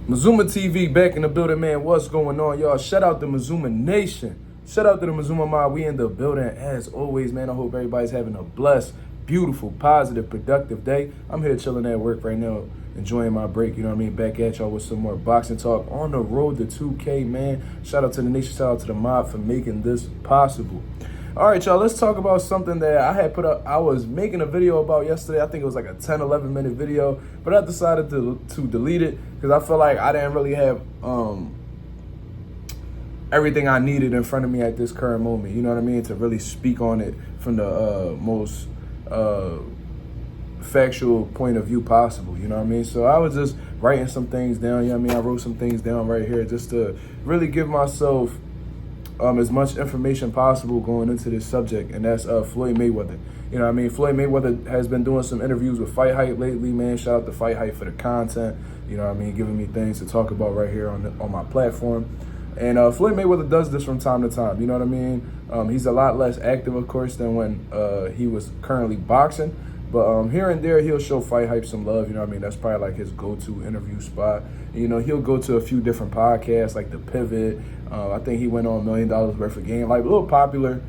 Mazuma TV back in the building, man. What's going on, y'all? Shout out to Mazuma Nation. Shout out to the Mazuma Mob. We in the building as always, man. I hope everybody's having a blessed, beautiful, positive, productive day. I'm here chilling at work right now, enjoying my break, you know what I mean? Back at y'all with some more boxing talk on the road to 2K, man. Shout out to the nation, shout out to the mob for making this possible. All right, y'all, let's talk about something that I had put up. I was making a video about yesterday. I think it was like a 10, 11-minute video, but I decided to delete it because I felt like I didn't really have everything I needed in front of me at this current moment, you know what I mean, to really speak on it from the most factual point of view possible, you know what I mean? So I was just writing some things down, you know what I mean? I wrote some things down right here just to really give myself as much information possible going into this subject, and that's Floyd Mayweather. You know what I mean? Floyd Mayweather has been doing some interviews with Fight Hype lately, man. Shout out to Fight Hype for the content, you know what I mean, giving me things to talk about right here on my platform. And Floyd Mayweather does this from time to time, you know what I mean? He's a lot less active, of course, than when he was currently boxing. But here and there, he'll show Fight Hype some love, you know what I mean? That's probably like his go-to interview spot. You know, he'll go to a few different podcasts like The Pivot. I think he went on $1 Million Worth of Game, like a little popular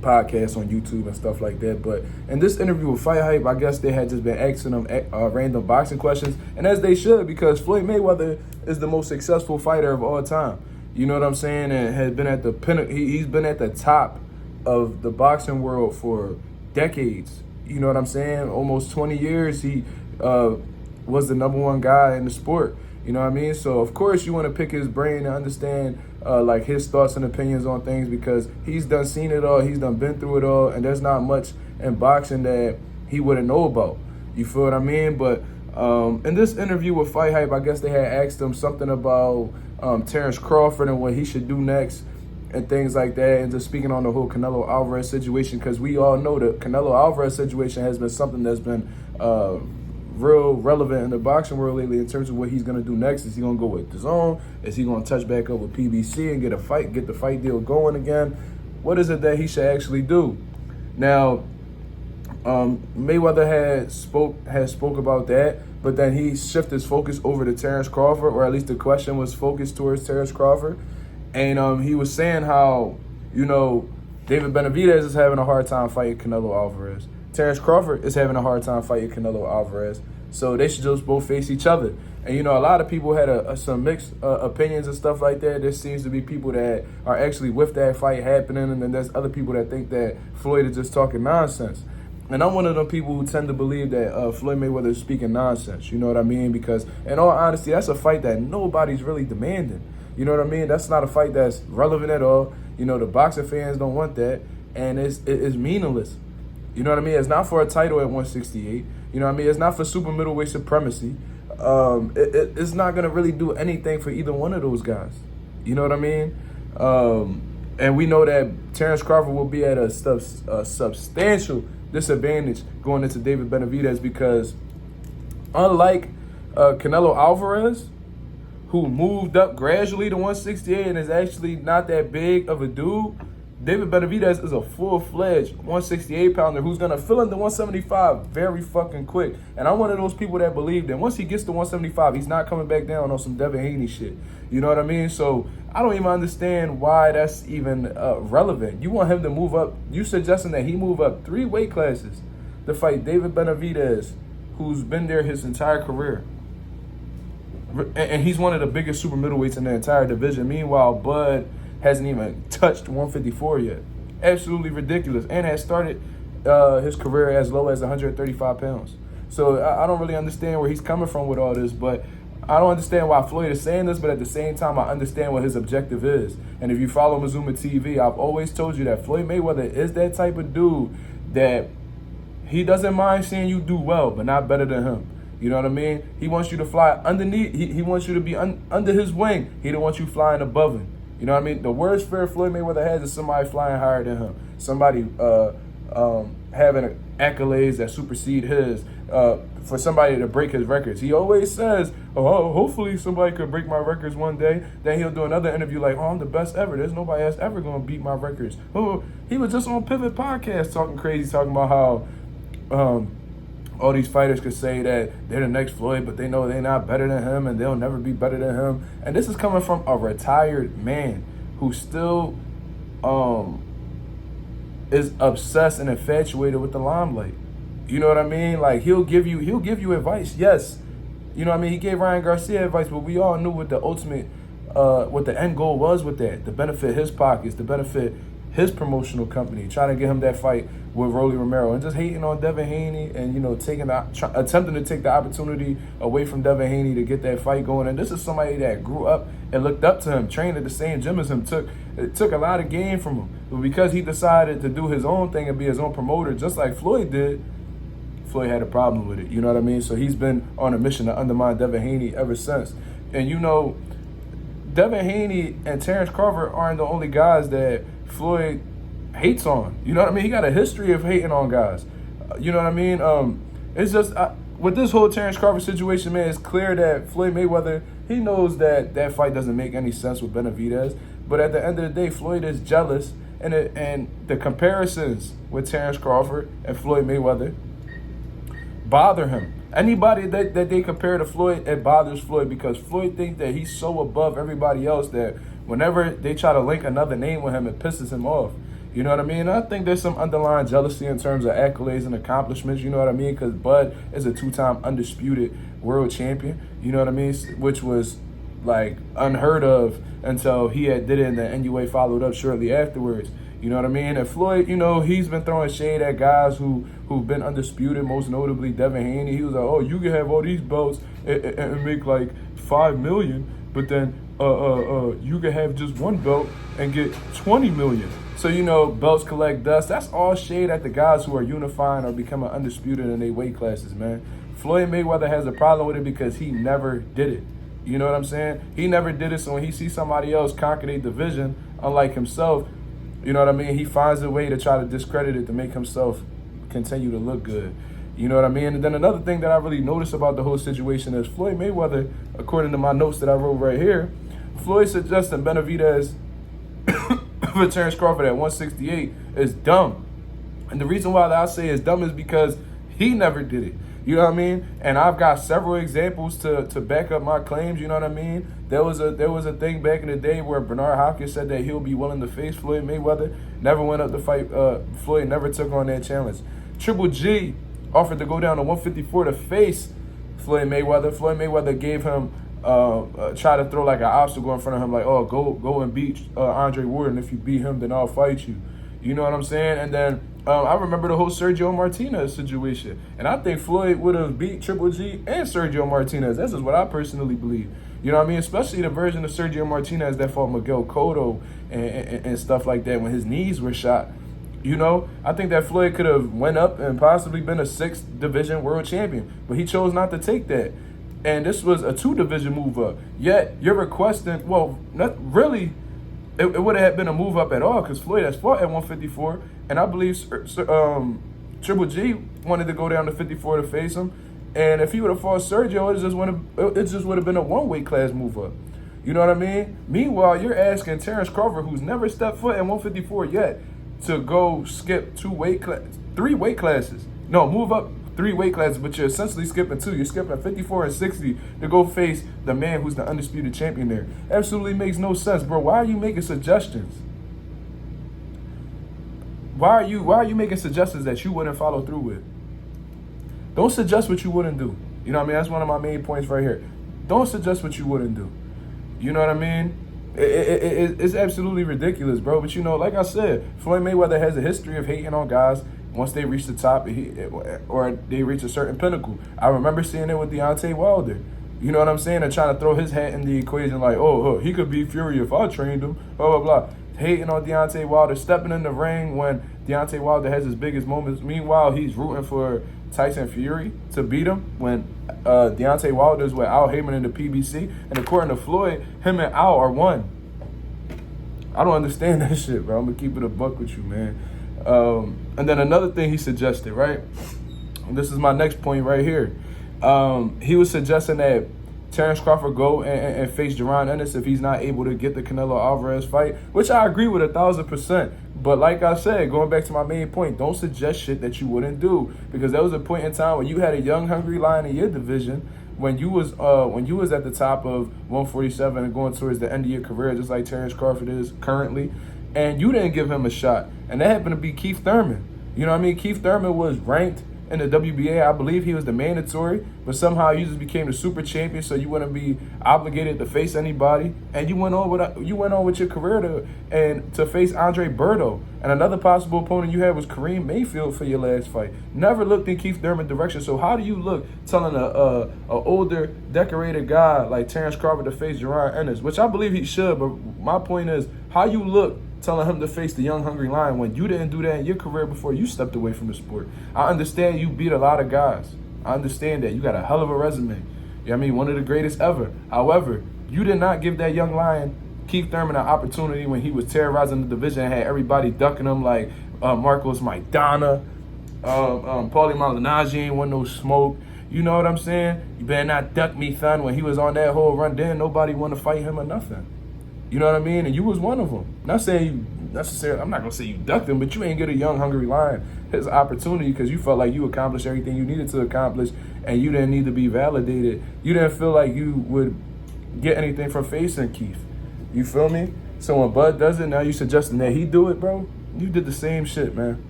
podcasts on YouTube and stuff like that. But in this interview with Fight Hype, I guess they had just been asking him random boxing questions, and as they should, because Floyd Mayweather is the most successful fighter of all time. You know what I'm saying? And has been at the pinnacle. He's been at the top of the boxing world for decades. You know what I'm saying? Almost 20 years he was the #1 guy in the sport. You know what I mean? So of course you want to pick his brain and understand like his thoughts and opinions on things, because he's done seen it all, he's done been through it all, and there's not much in boxing that he wouldn't know about. You feel what I mean? But in this interview with Fight Hype, I guess they had asked him something about Terence Crawford and what he should do next and things like that, and just speaking on the whole Canelo Alvarez situation, because we all know the Canelo Alvarez situation has been something that's been real relevant in the boxing world lately in terms of what he's going to do next. Is he going to go with DAZN? Is he going to touch back up with PBC and get the fight deal going again? What is it that he should actually do? Now, Mayweather had spoke about that, but then he shifted his focus over to Terence Crawford, or at least the question was focused towards Terence Crawford. And he was saying how, you know, David Benavidez is having a hard time fighting Canelo Alvarez. Terence Crawford is having a hard time fighting Canelo Alvarez. So they should just both face each other. And, you know, a lot of people had some mixed opinions and stuff like that. There seems to be people that are actually with that fight happening, and then there's other people that think that Floyd is just talking nonsense. And I'm one of them people who tend to believe that Floyd Mayweather is speaking nonsense. You know what I mean? Because, in all honesty, that's a fight that nobody's really demanding. You know what I mean? That's not a fight that's relevant at all. You know, the boxing fans don't want that, and it's meaningless. You know what I mean? It's not for a title at 168. You know what I mean? It's not for super middleweight supremacy. It's not going to really do anything for either one of those guys. You know what I mean? And we know that Terence Crawford will be at a substantial disadvantage going into David Benavidez, because unlike Canelo Alvarez, who moved up gradually to 168 and is actually not that big of a dude, David Benavidez is a full-fledged 168-pounder who's going to fill in the 175 very fucking quick. And I'm one of those people that believe that once he gets to 175, he's not coming back down on some Devin Haney shit. You know what I mean? So I don't even understand why that's even relevant. You want him to move up. You suggesting that he move up 3 weight classes to fight David Benavidez, who's been there his entire career. And he's one of the biggest super middleweights in the entire division. Meanwhile, Bud hasn't even touched 154 yet. Absolutely ridiculous. And has started his career as low as 135 pounds. So I don't really understand where he's coming from with all this, but I don't understand why Floyd is saying this, but at the same time, I understand what his objective is. And if you follow Mazuma TV, I've always told you that Floyd Mayweather is that type of dude that he doesn't mind seeing you do well, but not better than him. You know what I mean? He wants you to fly underneath. He wants you to be under his wing. He don't want you flying above him. You know what I mean? The worst fear Floyd Mayweather has is somebody flying higher than him. Somebody having accolades that supersede his. For somebody to break his records. He always says, oh, hopefully somebody could break my records one day. Then he'll do another interview like, oh, I'm the best ever. There's nobody else ever going to beat my records. Oh, he was just on Pivot Podcast talking crazy, talking about how all these fighters could say that they're the next Floyd, but they know they're not better than him and they'll never be better than him. And this is coming from a retired man who still is obsessed and infatuated with the limelight. You know what I mean? Like, he'll give you advice. Yes. You know what I mean? He gave Ryan Garcia advice, but we all knew what the ultimate, what the end goal was with that. To benefit his pockets, to benefit his promotional company, trying to get him that fight with Rolly Romero, and just hating on Devin Haney and, you know, attempting to take the opportunity away from Devin Haney to get that fight going. And this is somebody that grew up and looked up to him, trained at the same gym as him, took a lot of game from him. But because he decided to do his own thing and be his own promoter, just like Floyd did, Floyd had a problem with it. You know what I mean? So he's been on a mission to undermine Devin Haney ever since. And, you know, Devin Haney and Terence Crawford aren't the only guys that Floyd hates on. You know what I mean? He got a history of hating on guys. You know what I mean? It's just, with this whole Terence Crawford situation, man, it's clear that Floyd Mayweather, he knows that that fight doesn't make any sense with Benavidez. But at the end of the day, Floyd is jealous. And the comparisons with Terence Crawford and Floyd Mayweather bother him. Anybody that they compare to Floyd, it bothers Floyd, because Floyd thinks that he's so above everybody else that whenever they try to link another name with him, it pisses him off. You know what I mean? I think there's some underlying jealousy in terms of accolades and accomplishments, you know what I mean? Because Bud is a two-time undisputed world champion, you know what I mean? Which was, like, unheard of until he did it and the NUA followed up shortly afterwards. You know what I mean? And Floyd, you know, he's been throwing shade at guys who've been undisputed, most notably Devin Haney. He was like, oh, you can have all these belts and make like $5 million, but then you can have just one belt and get $20 million. So, you know, belts collect dust. That's all shade at the guys who are unifying or becoming undisputed in their weight classes, man. Floyd Mayweather has a problem with it because he never did it. You know what I'm saying? He never did it, so when he sees somebody else conquer their division, unlike himself, you know what I mean? He finds a way to try to discredit it to make himself continue to look good. You know what I mean? And then another thing that I really noticed about the whole situation is Floyd Mayweather, according to my notes that I wrote right here, Floyd suggesting Benavidez for Terence Crawford at 168 is dumb. And the reason why I say it's dumb is because he never did it. You know what I mean? And I've got several examples to back up my claims, you know what I mean? There was a thing back in the day where Bernard Hopkins said that he'll be willing to face Floyd Mayweather. Never went up to fight. Floyd never took on that challenge. Triple G offered to go down to 154 to face Floyd Mayweather. Floyd Mayweather gave him, try to throw like an obstacle in front of him, like, oh, go and beat Andre Ward, and if you beat him, then I'll fight you. You know what I'm saying? And then I remember the whole Sergio Martinez situation. And I think Floyd would have beat Triple G and Sergio Martinez. That's just what I personally believe. You know what I mean? Especially the version of Sergio Martinez that fought Miguel Cotto and stuff like that when his knees were shot. You know, I think that Floyd could have went up and possibly been a 6th division world champion. But he chose not to take that. And this was a 2-division move up. Yet, you're requesting, well, not really, it would have been a move up at all because Floyd has fought at 154. And I believe Triple G wanted to go down to 54 to face him. And if he would have fought Sergio, it just would have been a 1-weight class move up. You know what I mean? Meanwhile, you're asking Terence Crawford, who's never stepped foot at 154 yet, to go skip 3 weight classes. No, move up 3 weight classes, but you're essentially skipping 2. You're skipping 54 and 60 to go face the man who's the undisputed champion there. Absolutely makes no sense, bro. Why are you making suggestions? Why are you making suggestions that you wouldn't follow through with? Don't suggest what you wouldn't do. You know what I mean? That's one of my main points right here. Don't suggest what you wouldn't do. You know what I mean? It's absolutely ridiculous, bro. But, you know, like I said, Floyd Mayweather has a history of hating on guys once they reach the top or they reach a certain pinnacle. I remember seeing it with Deontay Wilder. You know what I'm saying? And trying to throw his hat in the equation like, oh, he could beat Fury if I trained him, blah, blah, blah. Hating on Deontay Wilder, stepping in the ring when Deontay Wilder has his biggest moments. Meanwhile, he's rooting for Tyson Fury to beat him when Deontay Wilder's with Al Heyman in the PBC. And according to Floyd, him and Al are one. I don't understand that shit, bro. I'm going to keep it a buck with you, man. And then another thing he suggested, right? And this is my next point right here. He was suggesting that Terence Crawford go and face Jaron Ennis if he's not able to get the Canelo Alvarez fight, which I agree with 1,000%. But like I said, going back to my main point, don't suggest shit that you wouldn't do, because there was a point in time when you had a young, hungry lion in your division, when you was at the top of 147 and going towards the end of your career, just like Terence Crawford is currently, and you didn't give him a shot, and that happened to be Keith Thurman. You know what I mean? Keith Thurman was ranked in the WBA. I believe he was the mandatory, but somehow you just became the super champion, so you wouldn't be obligated to face anybody, and you went on with your career to face Andre Berto, and another possible opponent you had was Kareem Mayfield for your last fight. Never looked in Keith Thurman's direction. So how do you look telling a older, decorated guy like Terence Crawford to face Jaron Ennis, which I believe he should, but my point is, how you look telling him to face the young, hungry lion when you didn't do that in your career before you stepped away from the sport? I understand you beat a lot of guys. I understand that. You got a hell of a resume. You know what I mean? One of the greatest ever. However, you did not give that young lion, Keith Thurman, an opportunity when he was terrorizing the division and had everybody ducking him like Marcos Maidana, Paulie Malignaggi ain't want no smoke. You know what I'm saying? You better not duck me, son. When he was on that whole run, then nobody want to fight him or nothing. You know what I mean? And you was one of them. Not saying you necessarily, I'm not going to say you ducked him, but you ain't get a young, hungry lion his opportunity because you felt like you accomplished everything you needed to accomplish and you didn't need to be validated. You didn't feel like you would get anything from facing Keith. You feel me? So when Bud does it, now you suggesting that he do it, bro? You did the same shit, man.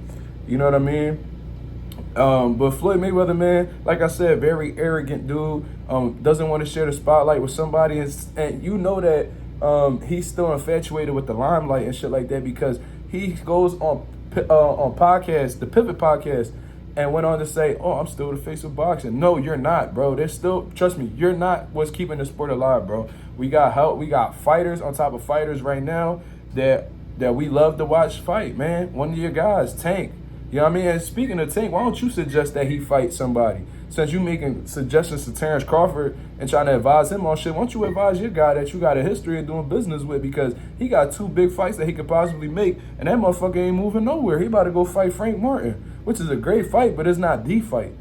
You know what I mean? But Floyd Mayweather, man, like I said, very arrogant dude. Doesn't want to share the spotlight with somebody. And you know that he's still infatuated with the limelight and shit like that because he goes on podcasts, the Pivot podcast, and went on to say, "Oh, I'm still the face of boxing." No, you're not, bro. There's still, trust me, you're not what's keeping the sport alive, bro. We got help. We got fighters on top of fighters right now that we love to watch fight, man. One of your guys, Tank. You know what I mean? And speaking of Tank, why don't you suggest that he fight somebody? Since you making suggestions to Terence Crawford and trying to advise him on shit, why don't you advise your guy that you got a history of doing business with, because he got 2 big fights that he could possibly make, and that motherfucker ain't moving nowhere. He about to go fight Frank Martin, which is a great fight, but it's not the fight.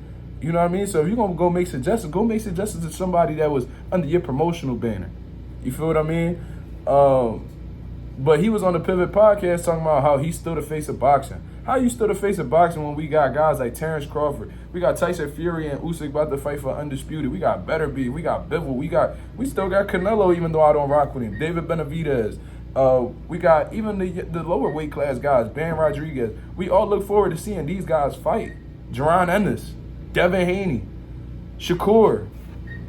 You know what I mean? So if you're going to go make suggestions to somebody that was under your promotional banner. You feel what I mean? But he was on the Pivot podcast talking about how he's still the face of boxing. How you still the face of boxing when we got guys like Terence Crawford? We got Tyson Fury and Usyk about to fight for undisputed. We got Beterbiev. We got Bivol. We still got Canelo, even though I don't rock with him. David Benavidez. We got even the lower weight class guys, Ben Rodriguez. We all look forward to seeing these guys fight. Jaron Ennis, Devin Haney, Shakur.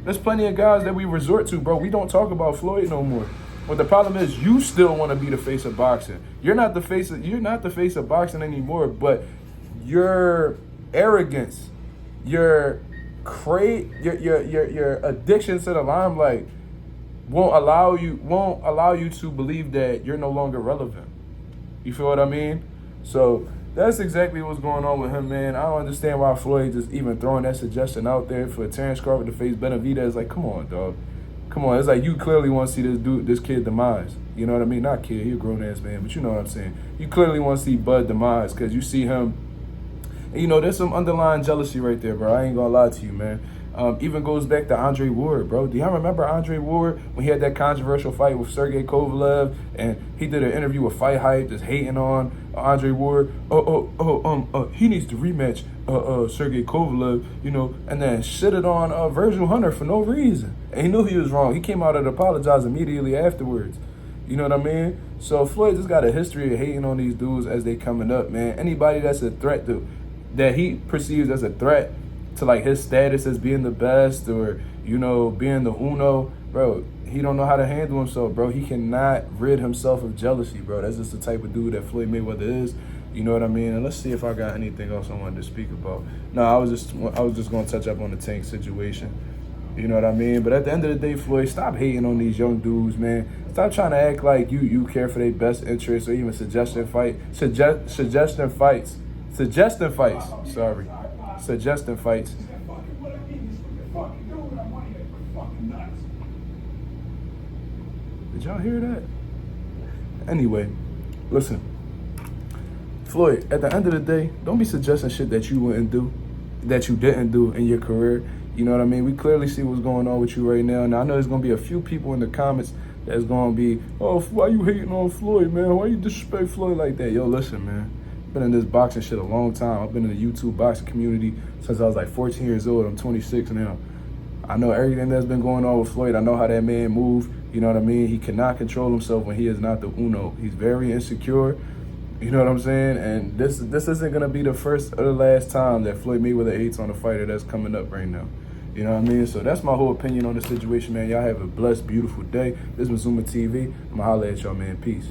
There's plenty of guys that we resort to, bro. We don't talk about Floyd no more. But the problem is, you still want to be the face of boxing. You're not the face of boxing anymore. But your arrogance, your addiction to the limelight won't allow you to believe that you're no longer relevant. You feel what I mean? So that's exactly what's going on with him, man. I don't understand why Floyd just even throwing that suggestion out there for Terence Crawford to face Benavidez. Like, come on, dog. Come on, it's like you clearly want to see this kid demise. You know what I mean? Not kid, he a grown-ass man, but you know what I'm saying. You clearly want to see Bud demise because you see him. And, you know, there's some underlying jealousy right there, bro. I ain't going to lie to you, man. Even goes back to Andre Ward, bro. Do y'all remember Andre Ward when he had that controversial fight with Sergey Kovalev and he did an interview with Fight Hype just hating on Andre Ward? He needs to rematch Sergey Kovalev, you know, and then shitted on Virgil Hunter for no reason. And he knew he was wrong. He came out and apologized immediately afterwards. You know what I mean? So Floyd just got a history of hating on these dudes as they coming up, man. Anybody that's a threat that he perceives as a threat to like his status as being the best or, you know, being the uno, bro, he don't know how to handle himself, bro. He cannot rid himself of jealousy, bro. That's just the type of dude that Floyd Mayweather is. You know what I mean? And let's see if I got anything else I wanted to speak about. No, I was just going to touch up on the Tank situation. You know what I mean? But at the end of the day, Floyd, stop hating on these young dudes, man. Stop trying to act like you care for their best interests or even suggesting fights. Suggesting fights. Did y'all hear that? Anyway, listen. Floyd, at the end of the day, don't be suggesting shit that you wouldn't do, that you didn't do in your career. You know what I mean? We clearly see what's going on with you right now. Now, I know there's going to be a few people in the comments that's going to be, oh, why you hating on Floyd, man? Why you disrespect Floyd like that? Yo, listen, man. I've been in this boxing shit a long time. I've been in the YouTube boxing community since I was like 14 years old. I'm 26 now. I know everything that's been going on with Floyd. I know how that man moved. You know what I mean? He cannot control himself when he is not the uno. He's very insecure. You know what I'm saying? And this isn't going to be the first or the last time that Floyd Mayweather hates on a fighter that's coming up right now. You know what I mean? So that's my whole opinion on the situation, man. Y'all have a blessed, beautiful day. This is Mazuma TV. I'm going to holler at y'all, man. Peace.